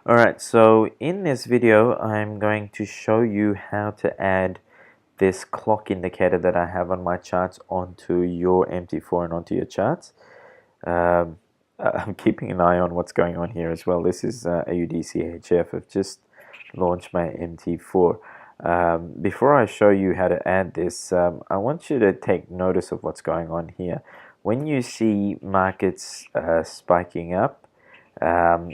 Alright, so in this video I'm going to show you how to add this clock indicator that I have on my charts onto your MT4 and onto your charts. Um, I'm keeping an eye on what's going on here as well. This is AUDCHF. I've just launched my MT4. Before I show you how to add this, I want you to take notice of what's going on here. When you see markets spiking up,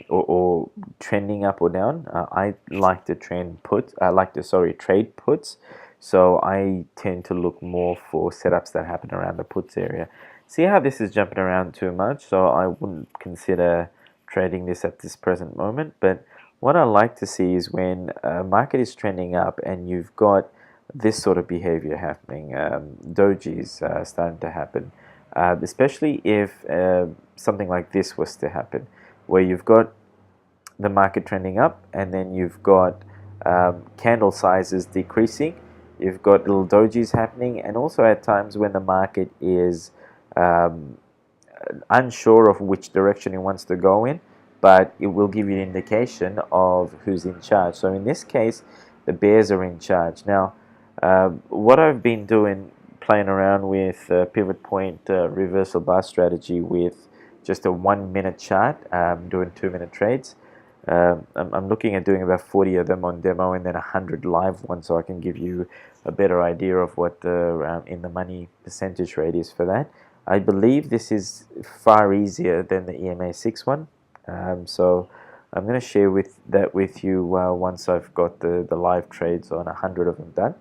or trending up or down. I like to trade puts. So I tend to look more for setups that happen around the puts area. See how this is jumping around too much, so I wouldn't consider trading this at this present moment. But what I like to see is when a market is trending up and you've got this sort of behavior happening, dojis starting to happen, especially if something like this was to happen, where you've got the market trending up and then you've got candle sizes decreasing, you've got little dojis happening, and also at times when the market is unsure of which direction it wants to go in, but it will give you an indication of who's in charge. So in this case, the bears are in charge. Now, what I've been doing, playing around with pivot point reversal bar strategy with just a 1 minute chart, doing 2 minute trades. I'm looking at doing about 40 of them on demo and then 100 live ones, so I can give you a better idea of what the in the money percentage rate is for that. I believe this is far easier than the EMA6 one, so I'm going to share that with you once I've got the live trades on 100 of them done.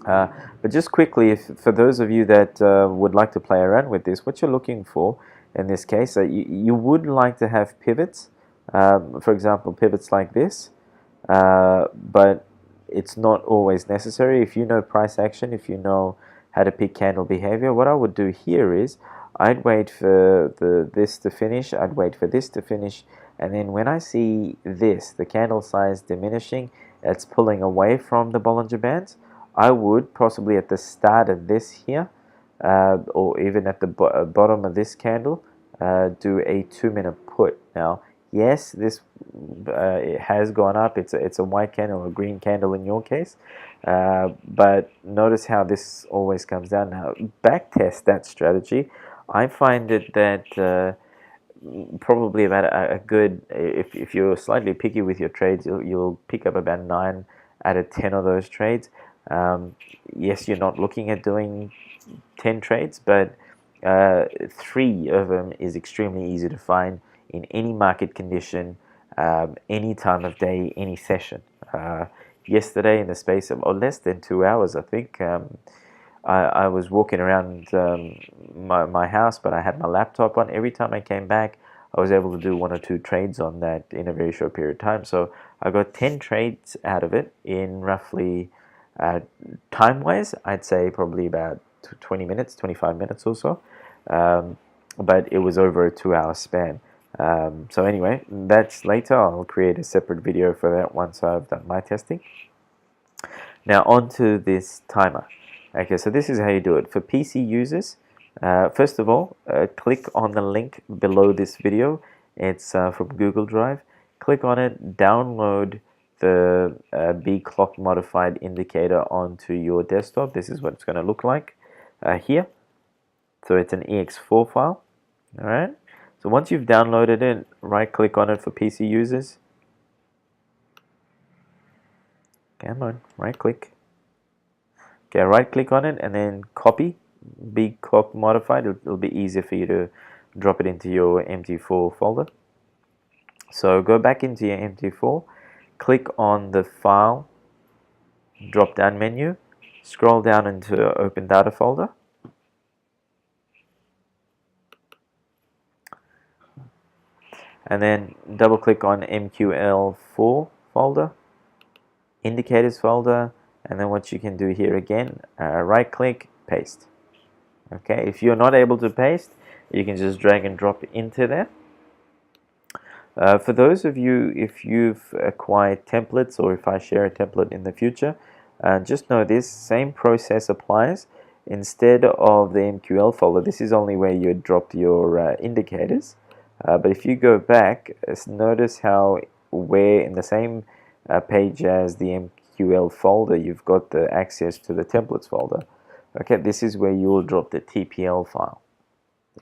But just quickly, for those of you that would like to play around with this, what you're looking for in this case, you would like to have pivots, for example, pivots like this, but it's not always necessary. If you know price action, if you know how to pick candle behavior, what I would do here is I'd wait for this to finish, I'd wait for this to finish, and then when I see this, the candle size diminishing, it's pulling away from the Bollinger Bands, I would possibly at the start of this here, or even at the bottom of this candle, do a 2 minute put. Now, yes, this it has gone up. It's a white candle or a green candle in your case, but notice how this always comes down. Now, back test that strategy. I find it that probably about a good, if you're slightly picky with your trades, you'll pick up about 9 out of 10 of those trades. Yes, you're not looking at doing 10 trades, but 3 of them is extremely easy to find in any market condition, any time of day, any session. Yesterday, in the space of less than 2 hours, I think, I was walking around my house, but I had my laptop on. Every time I came back, I was able to do 1 or 2 trades on that in a very short period of time. So I got 10 trades out of it in roughly, time-wise, I'd say probably about 20 minutes, 25 minutes or so. But it was over a 2 hour span. So anyway, that's later. I'll create a separate video for that once I've done my testing. Now onto this timer. Okay, so this is how you do it. For PC users, first of all, click on the link below this video. It's from Google Drive. Click on it, download the B clock modified indicator onto your desktop. This is what it's going to look like here. So it's an ex4 file. All right. So once you've downloaded it, right click on it for PC users. Come on, right click. Okay, right click on it and then copy B clock modified. It'll be easier for you to drop it into your MT4 folder. So go back into your MT4, click on the file drop down menu, scroll down into open data folder. And then double click on MQL4 folder, indicators folder, and then what you can do here again, right click, paste. Okay, if you're not able to paste, you can just drag and drop into there. For those of you, if you've acquired templates or if I share a template in the future, just know this same process applies. Instead of the MQL folder, this is only where you drop your indicators. But if you go back, notice how where in the same page as the MQL folder, you've got the access to the templates folder. Okay, this is where you will drop the TPL file.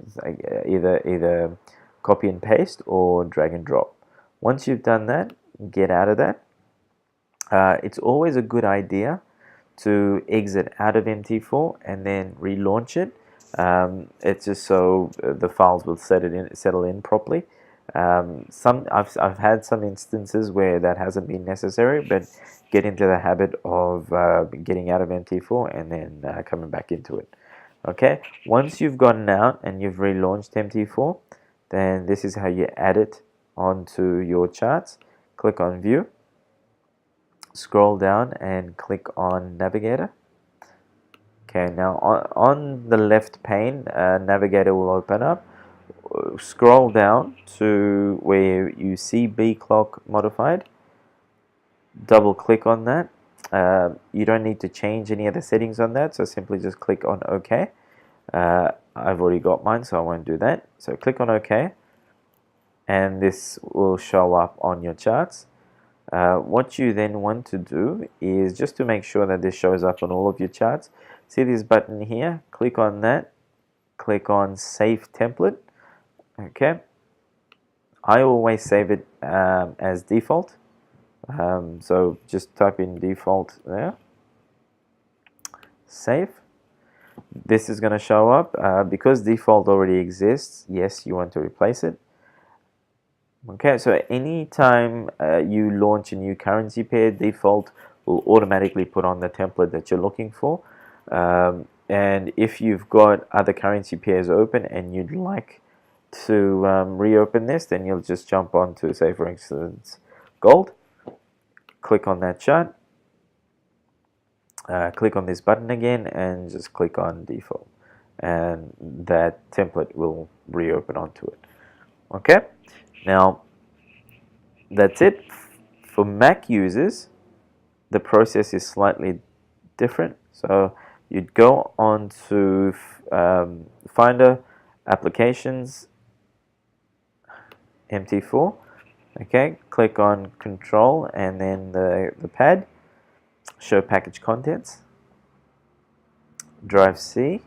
It's like either copy and paste or drag and drop. Once you've done that, get out of that. It's always a good idea to exit out of MT4 and then relaunch it. It's just so the files will settle in properly. I've had some instances where that hasn't been necessary, but get into the habit of getting out of MT4 and then coming back into it. Okay, once you've gotten out and you've relaunched MT4, then this is how you add it onto your charts. Click on View, scroll down and click on Navigator. Okay, now on the left pane, Navigator will open up. Scroll down to where you see B clock modified. Double click on that. You don't need to change any of the settings on that, so simply just click on OK. I've already got mine, so I won't do that. So click on OK, and this will show up on your charts. What you then want to do is just to make sure that this shows up on all of your charts. See this button here? Click on that. Click on Save Template. Okay. I always save it as default. So just type in default there. Save. This is going to show up. Because default already exists, yes, you want to replace it. Okay, so anytime you launch a new currency pair, default will automatically put on the template that you're looking for. And if you've got other currency pairs open and you'd like to reopen this, then you'll just jump on to, say for instance, gold. Click on that chart. Click on this button again and just click on default. And that template will reopen onto it. Okay? Now, that's it. For Mac users, the process is slightly different. So you'd go on to Finder, Applications, MT4. Okay, click on Control and then the pad, Show Package Contents, Drive C,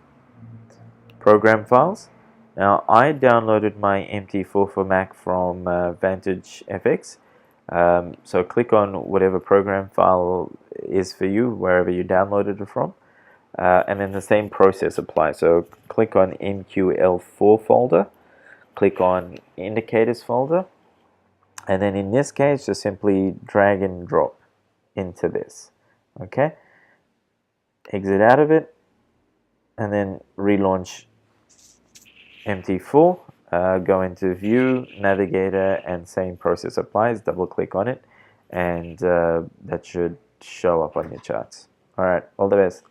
Program Files. Now, I downloaded my MT4 for Mac from Vantage FX. So click on whatever program file is for you, wherever you downloaded it from. And then the same process applies. So click on MQL4 folder, click on Indicators folder, and then in this case, just simply drag and drop into this. Okay? Exit out of it, and then relaunch MT4, go into View, Navigator, and same process applies. Double click on it, and that should show up on your charts. All right, all the best.